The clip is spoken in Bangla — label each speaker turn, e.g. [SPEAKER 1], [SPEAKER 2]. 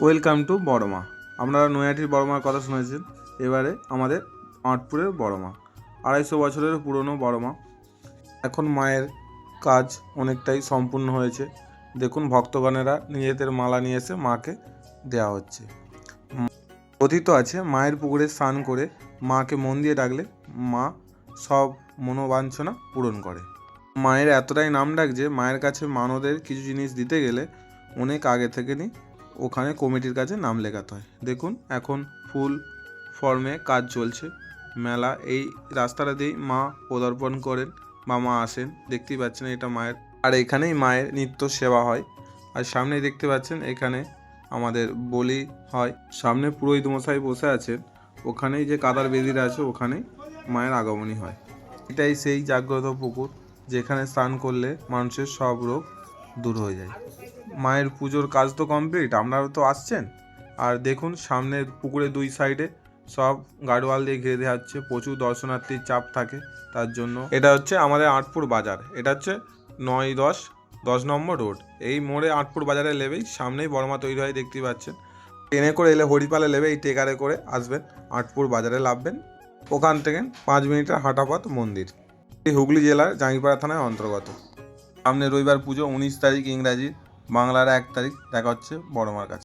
[SPEAKER 1] Welcome to বড়মা। আপনারা নৈহাটির বড়মার কথা শুনেছেন, এবারে আমাদের আঁটপুরের বড়মা। 250 বছরের পুরনো বড়মা। এখন মায়ের কাজ অনেকটাই সম্পূর্ণ হয়েছে। দেখুন, ভক্তগণেরা নিজেদের মালা নিয়ে এসে মাকে দেওয়া হচ্ছে। কথিত আছে, মায়ের পুকুরে স্নান করে মাকে মন দিয়ে ডাকলে মা সব মনোবাঞ্ছনা পূরণ করে। মায়ের এতটাই নাম ডাক যে মায়ের কাছে মানদের কিছু জিনিস দিতে গেলে অনেক আগে থেকে ওখানে কমিটির কাছে নাম লেখাতে হয়। দেখুন, এখন ফুল ফর্মে কাজ চলছে। মেলা এই রাস্তাটা দিয়েই মা পদার্পণ করেন বা মা আসেন। দেখতেই পাচ্ছেন এটা মায়ের, আর এখানেই মায়ের নিত্য সেবা হয়। আর সামনেই দেখতে পাচ্ছেন এখানে আমাদের বলি হয়। সামনে পুরোহিত মশাই বসে আছেন, ওখানেই যে কাদার বেদিটা আছে ওখানেই মায়ের আগমনী হয়। এটাই সেই জাগ্রত পুকুর যেখানে স্নান করলে মানুষের সব রোগ দূর হয়ে যায়। মায়ের পুজোর কাজ তো কমপ্লিট, আপনারা তো আসছেন। আর দেখুন, সামনের পুকুরের দুই সাইডে সব গার্ডওয়াল দিয়ে ঘিরে দেওয়া হচ্ছে। প্রচুর দর্শনার্থীর চাপ থাকে তার জন্য। এটা হচ্ছে আমাদের আঁটপুর বাজার। এটা হচ্ছে 9-10 নম্বর রোড। এই মোড়ে আঁটপুর বাজারে নেবেই সামনেই বড়মা তৈরি হয়, দেখতেই পাচ্ছেন। ট্রেনে করে এলে হরিপালে নেবে, এই টেকারে করে আসবেন, আঁটপুর বাজারে নামবেন। ওখান থেকে 5 মিনিটের হাঁটা পথ মন্দির। হুগলি জেলার জাঙ্গিপাড়া থানায় অন্তর্গত। সামনে রবিবার পুজো, 19 তারিখ ইংরাজি, বাংলার 1 তারিখ। দেখা হচ্ছে বড়মার কাছে।